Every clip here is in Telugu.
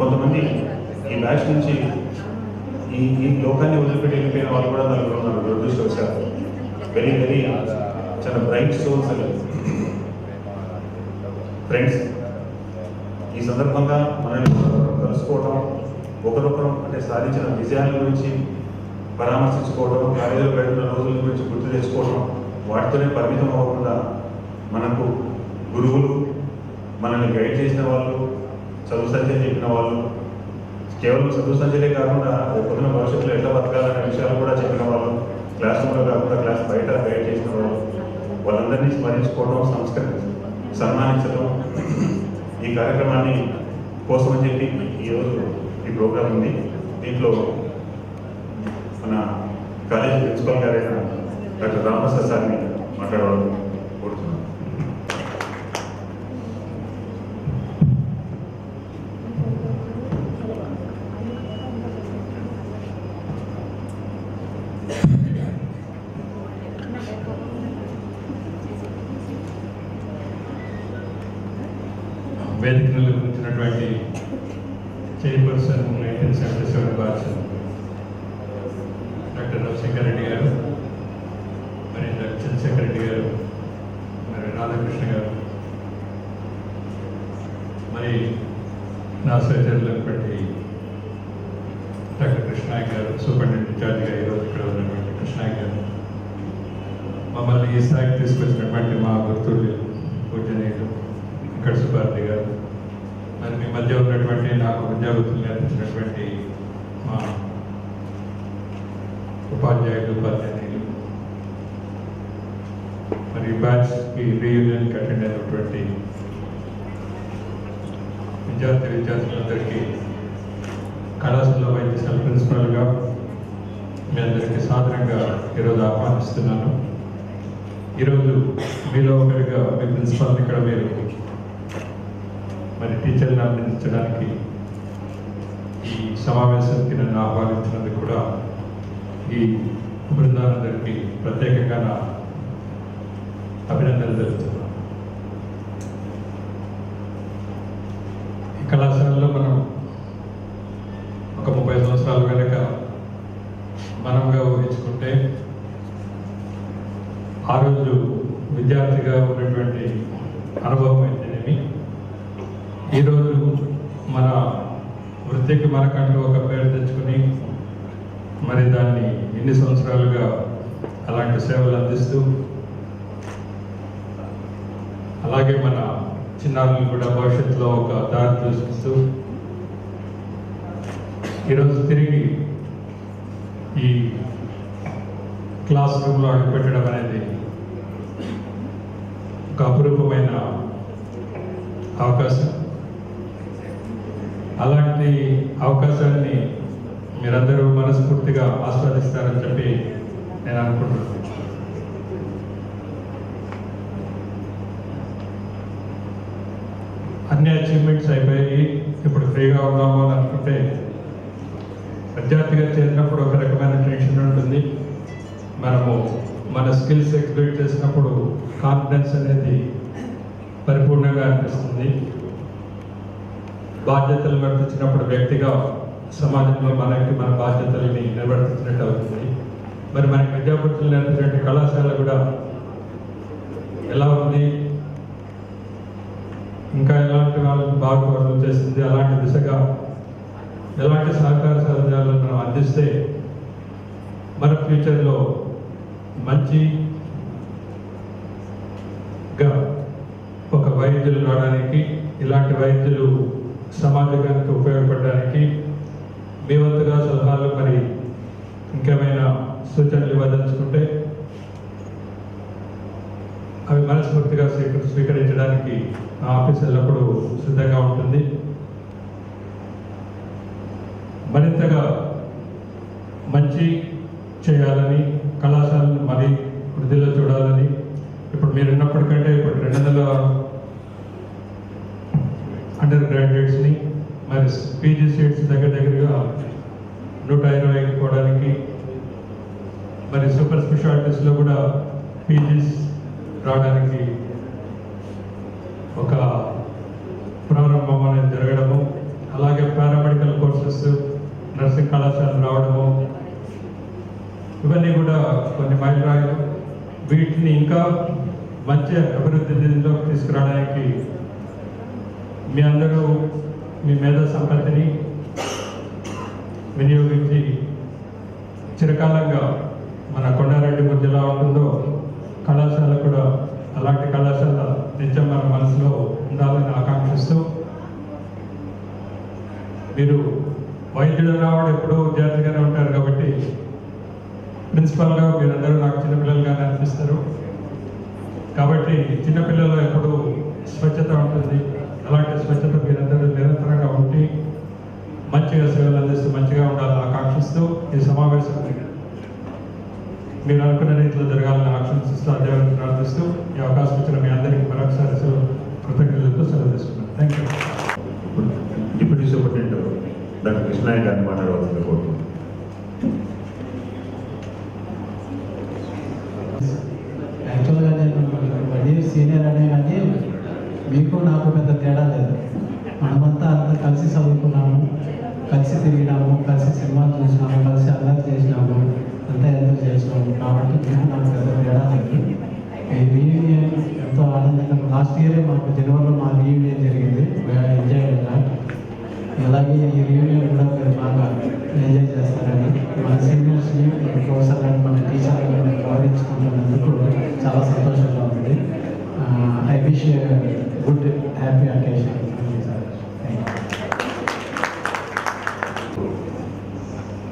కొంతమంది ఈ బ్యాచ్ నుంచి ఈ లోకాన్ని వదిలిపెట్టి వెళ్ళిపోయిన వాళ్ళు కూడా నలుగురు ఉన్నారు. దురదృష్టవశాలు వెరీ వెరీ చాలా బ్రైట్ సోల్స్ ఫ్రెండ్స్. ఈ సందర్భంగా మనల్ని కలుసుకోవడం, ఒకరొకరు అంటే సాధించిన విజయాల గురించి పరామర్శించుకోవడం, కాలేజీలో గడిపిన రోజుల గురించి గుర్తు తెచ్చుకోవడం, వాటితోనే పరిమితం అవ్వకుండా మనకు గురువులు, మనల్ని గైడ్ చేసిన వాళ్ళు, చదువు సంచయం చెప్పిన వాళ్ళు, కేవలం చదువు సంచలే కాకుండా పొద్దున భవిష్యత్తులో ఎట్లా బతకాలనే విషయాలు కూడా చెప్పిన వాళ్ళు, క్లాస్ రూమ్లో కాకుండా క్లాస్ బయట గైడ్ చేసిన వాళ్ళు, వాళ్ళందరినీ స్మరించుకోవడం, సన్మానించడం ఈ కార్యక్రమాన్ని కోసమని చెప్పి ఈరోజు ఈ ప్రోగ్రాం ఉంది. దీంట్లో మన కాలేజీ ప్రిన్సిపల్ గారైన డాక్టర్ రామప్రసాద్ సార్ని మాట్లాడడం కోరుతున్నాను. వేదికలు గురించినటువంటి chairperson 1977 batch doctor Ravishankar Reddy గారు, మరి డాక్టర్ చంద్రశేఖర్ రెడ్డి గారు, మరి రాధాకృష్ణ గారు, మరి నా సహచరులైనటువంటి డాక్టర్ కృష్ణాయక్ గారు, సూపరింటెండెంట్ ఇన్ఛార్జిగా ఈరోజు ఇక్కడ ఉన్నటువంటి కృష్ణాయక్ గారు, మమ్మల్ని ఈ స్థాయికి తీసుకొచ్చినటువంటి మా గుర్తులు పూజనీయులు ఇక్కడ సుబ్బారెడ్డి గారు, మరి మీ మధ్య ఉన్నటువంటి నాకు విద్యావృత్తులు నేర్పించినటువంటి మా ఉపాధ్యాయులు, మరి బ్యాచ్కి రీయూనియన్కి అటెండ్ అయినటువంటి విద్యార్థులందరికీ కళాశాల వైద్యశాల ప్రిన్సిపల్గా మీ అందరికీ సాధారణంగా ఈరోజు ఆహ్వానిస్తున్నాను. ఈరోజు మీలో ఒకరిగా మీ ప్రిన్సిపల్ని ఇక్కడ మీరు మరి టీచర్ని అందించడానికి ఈ సమావేశానికి నన్ను ఆహ్వానించినందుకు కూడా ఈ బృందాలందరికీ ప్రత్యేకంగా నా అభినందనలు తెలుపుతున్నాను. ఈ కళాశాలలో మనం ఒక 30 సంవత్సరాల వెనక మనంగా ఊహించుకుంటే ఆ రోజు విద్యార్థిగా ఉన్నటువంటి అనుభవం అయితేనేమి, ఈరోజు మన వృత్తికి మనకంటూ ఒక పేరు తెచ్చుకుని మరి దాన్ని ఎన్ని సంవత్సరాలుగా అలాంటి సేవలు అందిస్తూ, అలాగే మన చిన్నారులు కూడా భవిష్యత్తులో ఒక దారి చూపిస్తూ ఈరోజు తిరిగి ఈ క్లాస్ రూమ్లో అడుగుపెట్టడం అనేది ఒక అపురూపమైన అవకాశం. అలాంటి అవకాశాన్ని మీరందరూ మనస్ఫూర్తిగా ఆస్వాదిస్తారని చెప్పి నేను అనుకుంటున్నాను. అన్ని అచీవ్మెంట్స్ అయిపోయి ఇప్పుడు ఫ్రీగా ఉన్నాము అని అనుకుంటే, విద్యార్థిగా చేరినప్పుడు ఒక రకమైన టెన్షన్ ఉంటుంది. మనము మన స్కిల్స్ ఎగ్జిబిట్ చేసినప్పుడు కాన్ఫిడెన్స్ అనేది పరిపూర్ణంగా అనిపిస్తుంది. బాధ్యతలు వర్తించినప్పుడు వ్యక్తిగా సమాజంలో మన బాధ్యతల్ని నిర్వర్తించినట్టు అవుతుంది. మరి మనకి విద్యార్థులు నేర్పించే కళాశాల కూడా ఎలా ఉంది, ఇంకా ఎలాంటి వాళ్ళని బాగా చేస్తుంది, అలాంటి దిశగా ఎలాంటి సహకార సహజాలను మనం అందిస్తే మన ఫ్యూచర్లో మంచిగా ఒక వైద్యులు రావడానికి, ఇలాంటి వైద్యులు సమాజానికి ఉపయోగపడడానికి మీ వంతుగా సలహాలు మరి ఇంకేమైనా సూచనలు ఇవ్వదలుచుకుంటే అవి మనస్ఫూర్తిగా స్వీకరించడానికి ఆ ఆఫీస్ ఎల్లప్పుడూ సిద్ధంగా ఉంటుంది. మరింతగా మంచి చేయాలని, కళాశాలను మరి వృద్ధిలో చూడాలని, ఇప్పుడు మీరు ఉన్నప్పటికంటే ఇప్పుడు 200 అండర్ గ్రాడ్యుయేట్స్ని, మరి పీజీ సీట్స్ దగ్గరగా 120 పోవడానికి, మరి సూపర్ స్పెషాలిటీస్లో కూడా పీజీస్ రావడానికి ఒక ప్రారంభం అనేది జరగడము, అలాగే ఇవన్నీ కూడా కొన్ని మైలురాయిలు. వీటిని ఇంకా మంచి అభివృద్ధి దిశలోకి తీసుకురావడానికి మీ అందరూ మీ మేధా సంపత్తిని వినియోగించి చిరకాలంగా మన కొండారెడ్డి గురించి ఎలా ఉంటుందో కళాశాల కూడా అలాంటి కళాశాల నిత్యం మన మనసులో ఉండాలని ఆకాంక్షిస్తూ, మీరు వైద్యుడు రావడం ఎప్పుడూ విద్యార్థిగానే ఉంటారు కాబట్టి ప్రిన్సిపల్గా మీరందరూ నాకు చిన్నపిల్లలుగానే అనిపిస్తారు. కాబట్టి చిన్నపిల్లలు ఎప్పుడు స్వచ్ఛత ఉంటుంది. అలాంటి స్వచ్ఛత మీరందరూ నిరంతరంగా ఉండి మంచిగా సేవలు అందిస్తూ మంచిగా ఉండాలని ఆకాంక్షిస్తూ ఈ సమావేశం మీరు అనుకున్న రీతిలో జరగాలని ఆకాంక్షిస్తూ అదేవిధంగా ప్రార్థిస్తూ ఈ అవకాశం ఇచ్చిన మీ అందరికీ మరొకసారి కృతజ్ఞతలతో సెలవు తీసుకున్నాను. Thank you. Deputy superintendent doctor Krishnaiah గారిని మాట్లాడవలసింది కోరుతున్నాను. యాక్చువల్గా నేను 1 year సీనియర్ అనే కానీ మీకు నాకు పెద్ద తేడా లేదు. మనమంతా అంతా కలిసి చదువుకున్నాము, కలిసి తిరిగినాము, కలిసి సినిమాలు చూసినాము, కలిసి అల్లరి చేసినాము, అంతా ఎంతో చేసినాము. కాబట్టి మీకు నాకు పెద్ద తేడా లేదు. ఈ రీయూనియన్ ఎంతో ఆనందంగా లాస్ట్ ఇయరే మాకు జనవరిలో మా రీయూనియన్ జరిగింది. ఎంజాయ్ చేయాలి. అలాగే ఈ రీయూనియన్ కూడా మీరు బాగా ఎంజాయ్ చేస్తారని మన సీనియర్స్ని ప్రొఫెసర్ గారు మన టీచర్లను గౌరవించుకుంటున్నందుకు చాలా సంతోషంగా ఉంది. I wish good happy occasion.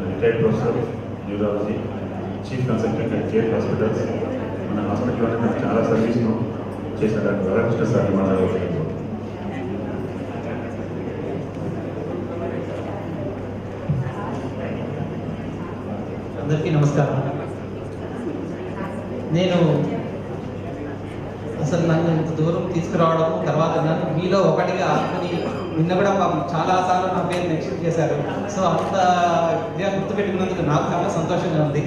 Retired professor neurology, chief consultant at care hospitals, మన హాస్పిటల్లోనే నాకు చాలా సర్వీస్ను చేసిన డాక్టర్ రాధాకృష్ణ సార్ని మాట్లాడవలసింది. అందరికీ నమస్కారం. నేను అసలు నన్ను ఇంత దూరం తీసుకురావడం, తర్వాత నన్ను మీలో ఒకటిగా అనుకుని నిన్న కూడా చాలాసార్లు నా పేరు మెన్షన్ చేశారు. సో అంత ఇదిగా గుర్తుపెట్టుకున్నందుకు నాకు చాలా సంతోషంగా ఉంది.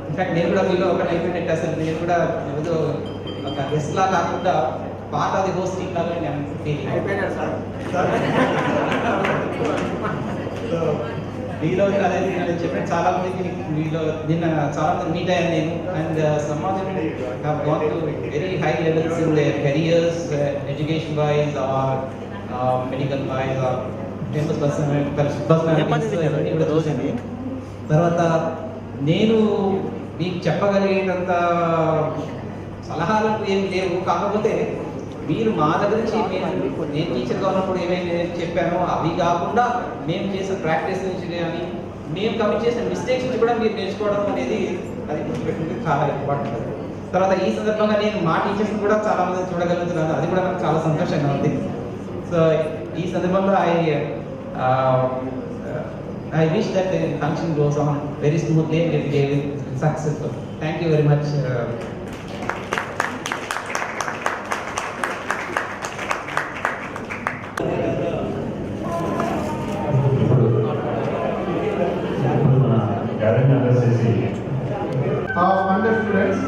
ఇన్ఫాక్ట్ నేను కూడా మీలో ఒకటి అయిపోయినట్టు అసలు నేను కూడా ఏదో ఒక గెస్ట్లా కాకుండా పార్ట్ ఆఫ్ ది హోస్టింగ్ లాగా నేను అయిపోయినాడు సార్. మీలో అదే నేను చెప్పిన చాలా మందికి మీలో నిన్న చాలా మంది మీట్ అయ్యాను నేను. అండ్ సమాజం have gone to very high levels in their careers, education wise or medical wise or famous personalities అవన్నీ కూడా చూసింది. తర్వాత నేను మీకు చెప్పగలిగేటంత సలహాలకు ఏమి లేవు. కాకపోతే మీరు మా దగ్గర నుంచి నేను టీచర్గా ఉన్నప్పుడు ఏమైనా చెప్పానో అవి కాకుండా మేము చేసిన ప్రాక్టీస్ నుంచి కానీ మేము కమిట్ చేసిన మిస్టేక్స్ నుంచి కూడా మీరు నేర్చుకోవడం అనేది అది గుర్తుపెట్టుకుంటే చాలా ఇంపార్టెంట్. తర్వాత ఈ సందర్భంగా నేను మా టీచర్స్ కూడా చాలా మంది చూడగలుగుతున్నాను, అది కూడా నాకు చాలా సంతోషంగా ఉంది. సో ఈ సందర్భంలో I wish that the function goes on very smoothly and it will be successful. Thank you very much. Wonderful students,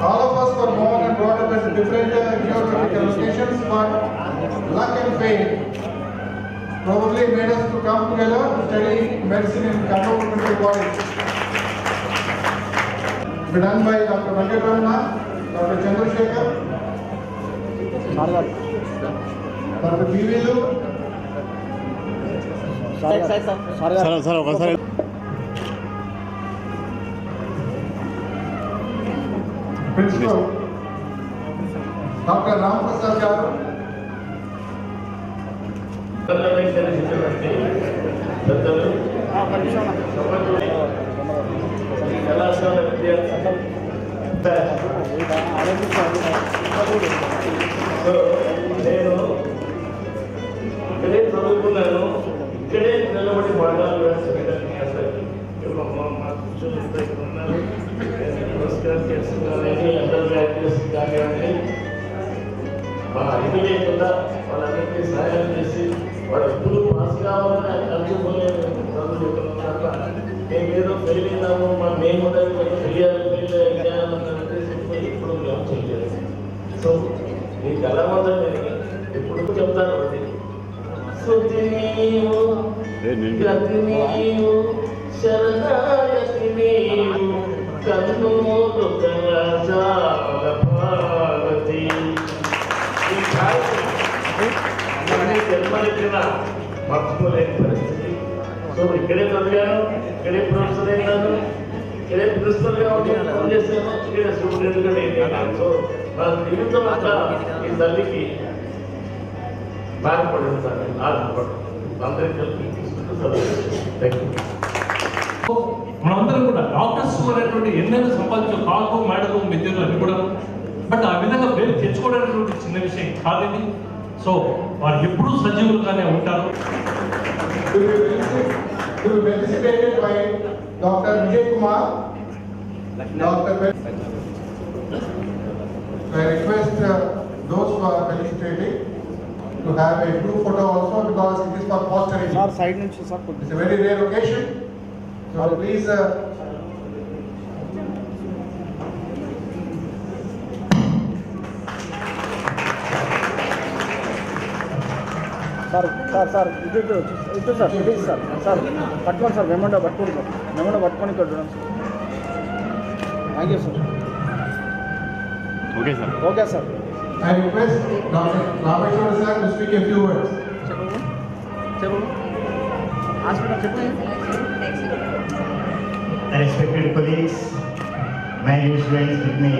all of us were born and brought up at different geographical locations, but luck and fate probably made us to come together to study medicine in Kannur Medical College. Done by Dr. Venkatramana, Dr. Chandrasekhar, Dr. P.V.Lu, Principal Dr. Ram Prasad Garu, కళాశాల విద్యార్థులు నేను ఇక్కడే చదువుకున్నాను, ఇక్కడే నిలబడి పాఠాలు వేసుకోవడానికి అండర్ గ్రాడ్యుయేట్స్ కానివ్వండి, మా ఇది లేకుండా వాళ్ళందరికీ సహాయం చేసి వాడు ఎప్పుడు పాస్ కావాలని అనుకోలే చదువు చెప్తున్నాం తప్ప మేమేదో ఫెయిల్ అయినాము, మేము కూడా తెలియాలి ఫెయిల్ అయ్యాలంటే ఎప్పుడు మేము చేయలేదు. సో ఈ కళామందరం ఎప్పుడు చెప్తాను అది శృతి నీవు గతి నీవు శరణాయతి నీవు కన్నూరు కళాశాల పార్వతి. ఈ కార్యక్రమం జన్మనిచ్చిన మర్చిపోలేని పరిస్థితి. సో ఇక్కడే చదివాను, ఇక్కడే ప్రొఫెసర్ అయినాను, ఇక్కడే ప్రిన్సిపల్గా పనిచేశాను, ఇక్కడే స్టూడెంట్గా నేను. సో నా జీవితం అంతా ఈ తల్లికి బాధపడింది సార్. అందరికీ కలిపి తీసుకుంటూ చదివాను. మనందరం కూడా డాక్టర్స్ అనేటువంటి ఎన్నెన్నో సంపాదించు కాకు మేడకు విద్యలు అన్ని కూడా, బట్ ఆ విధంగా పేరు తెచ్చుకోవడానికి చిన్న విషయం కాదు ఇది. సో వారు ఎప్పుడూ సజీవులుగానే ఉంటారు. To be felicitated by Dr. Vijay Kumar. I request those who are felicitating to have a group photo also, because it is for posterity. It's a very rare occasion. So please sir ఇటు సార్ ప్లీజ్ సార్ పట్టుకోండి సార్ మెమండో పట్టుకోండి సార్ మెమండో పట్టుకొని ఇక్కడ చూడండి sir. Thank you sir. Okay sir. I request Dr. Rameshwar sir to speak a few words. చెప్పు హాస్పిటల్ చెప్పు. Respected colleagues, my dear students, let me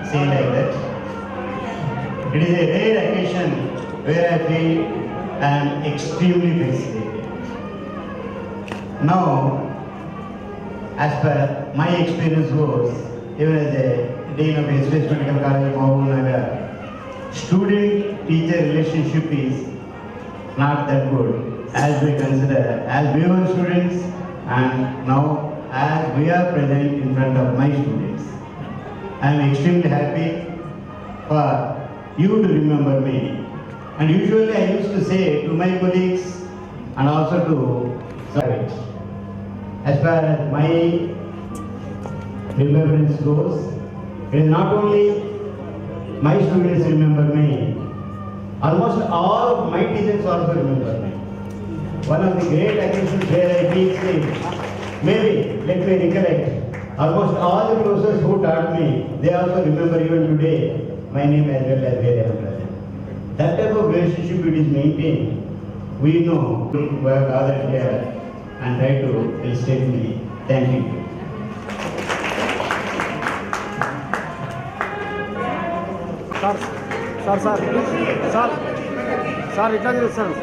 say like that. It is a rare occasion where I feel I am extremely fascinated. Now, as per my experience was, even as a Dean of SVS Medical College, Mahabubnagar, student-teacher relationship is not that good as we consider, as we were students and now as we are present in front of my students. I am extremely happy for you to remember me. And usually I used to say to my colleagues and also to Savage, as far as my remembrance goes, it is not only my students remember me, almost all of my teachers also remember me. One of the great occasions where I teach is, maybe let me recollect, almost all the professors who taught me, they also remember even today my name as well as where I am present. That type of relationship it is maintained. We know who have gathered here and try to illustrate me. Thank you. Sir ఇట్లా సార్.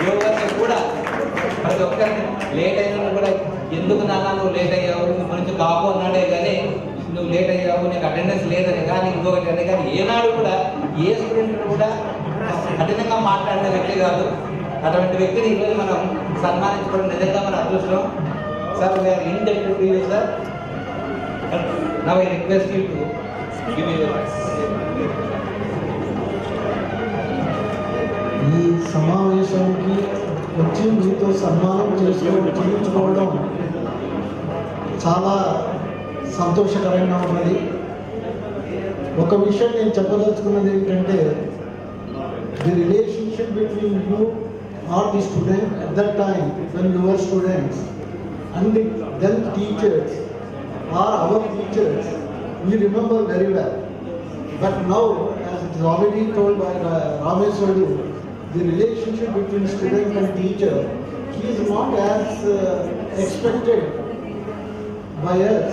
యోగాకి కూడా ప్రతి ఒక్కరిని లేట్ అయినా కూడా ఎందుకు నాన్న నువ్వు లేట్ అయ్యావు, నువ్వు మంచి కాపు అన్నాడే కానీ నువ్వు లేట్ అయ్యావు, నీకు అటెండెన్స్ లేదని కానీ ఇంకొకటి అని కానీ ఏనాడు కూడా ఏ స్టూడెంట్ కూడా కఠినంగా మాట్లాడిన వ్యక్తి కాదు. అటువంటి వ్యక్తిని ఈరోజు మనం సన్మానించుకోవడం నిజంగా మన అదృష్టం. Sir we are indebted to you sir. Now I request you to give your. ఈ సమావేశానికి వచ్చి మీతో సన్మానం చేయించుకోవడం చాలా సంతోషకరంగా ఉన్నది. ఒక విషయం నేను చెప్పదలుచుకున్నది ఏంటంటే, the relationship between you are the student at that time when you are students and the then teachers are our teachers, we remember very well. But now, as it is already told by Rameshwaru, the relationship between student and teacher is not as expected by us.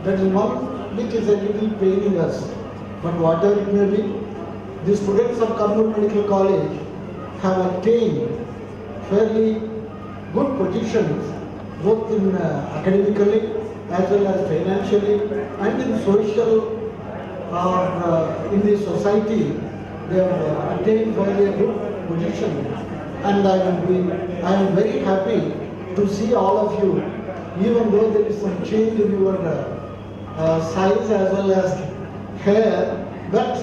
That is one which is a little paining us. But whatever it may be, the students of Kannur Medical College have attained fairly good positions, both in academically as well as financially and in social in the society. They have attained fairly a good position, and I am very happy to see all of you, even though there is some change in your size as well as hair, but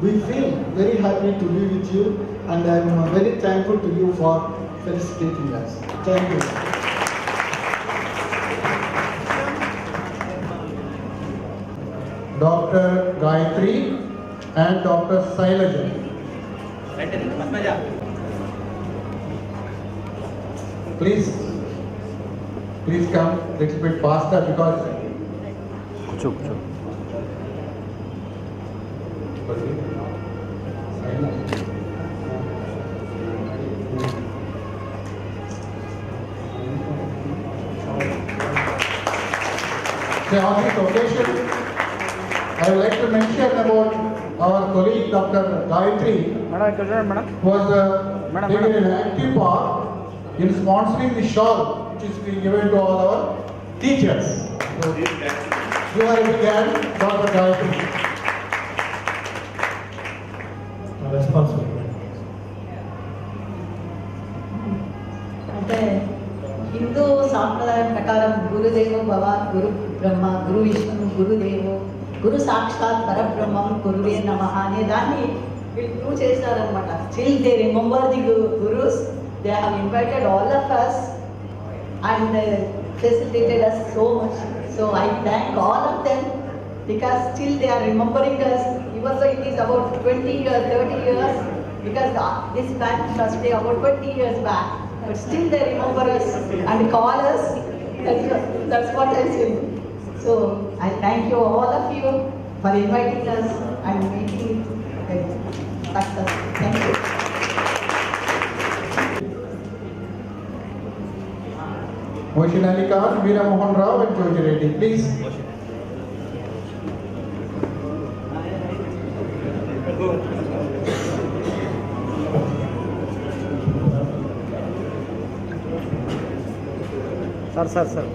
we feel very happy to be with you, and I am very thankful to you for felicitating us. Thank you. Dr. Gayatri and Dr. Sailaja. Please come little bit faster because on this occasion, I would like to mention about our colleague Dr. Gayatri, madam ఇక్కడ చూడండి madam. who was Madam, taking madam. an active part in sponsoring the shawl which is being given to all our teachers. So, you are a big hand, Dr. Gayatri. అంటే హిందూ సాంప్రదాయం ప్రకారం గురుదేవో భవ, గురు బ్రహ్మ, గురు విష్ణు, గురుదేవో, గురు సాక్షాత్ పరబ్రహ్మం, గురువే నమః అనే దాన్ని వీళ్ళు ప్రూవ్ చేశారనమాట. Still they remember the gurus. They have invited all of us and facilitated us so much. So I thank all of them because still they are remembering us, even though it is about 20 years, 30 years, because this batch was day about 20 years back, but still they remember us and call us. That's what I say. So I thank you, all of you, for inviting us and making it a success. Thank you. Motion Ali Khan, Veera Mohan Rao and Jyoti Reddy, please. Sir sir sir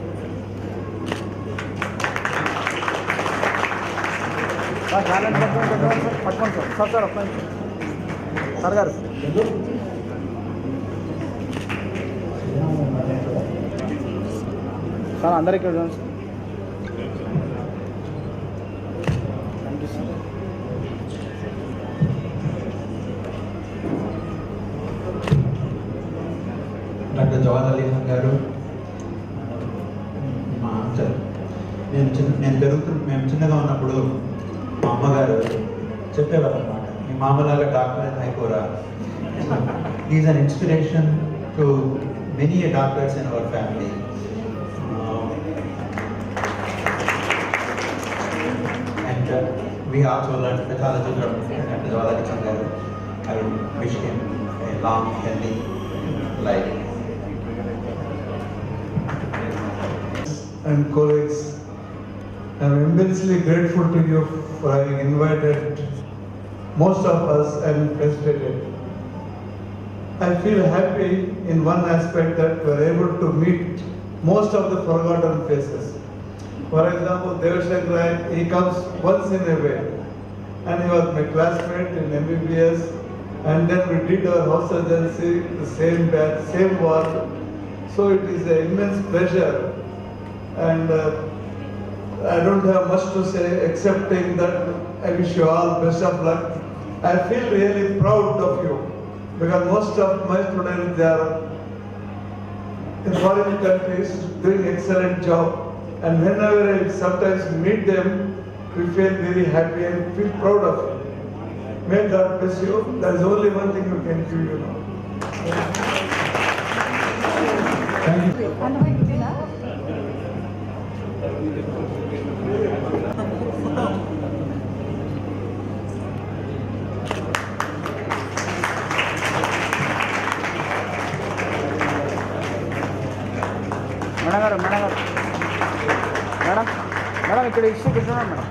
sir talent పట్టుకోండి సార్. సార్ సార్ ఒక్క నిమిషం సార్ గారు. సార్ అందరికీ చూడండి sir. Thank you sir. Doctor Javad Ali Khan గారు, మా అంచల్ మేము చిన్నగా ఉన్నప్పుడు మా అమ్మగారు చెప్పేవారు అన్నమాట, మీ మామలాగా డాక్టర్ అయిపోరా. Is an inspiration to many doctors in our family. And we also learned pathology from Dr. Jawad Ali Khan garu. I wish him a long, healthy life. And colleagues, I am immensely grateful to you for having invited most of us and facilitated. I feel happy in one aspect that we are able to meet most of the forgotten faces. For example, Devashankar, he comes once in a way, and he was my classmate in MBBS, and then we did our house surgery, the same batch, same ward. So it is an immense pleasure. And I don't have much to say excepting that I wish you all best of luck. I feel really proud of you because most of my students, they are in foreign countries doing excellent job, and whenever I sometimes meet them, we feel very happy and feel proud of you. May God bless you. There is only one thing we can do, you know. Thank you. Madam గారు మేడం గారు మేడం మేడం ఇక్కడ ఇష్యూ కూర్చున్నాను మేడం.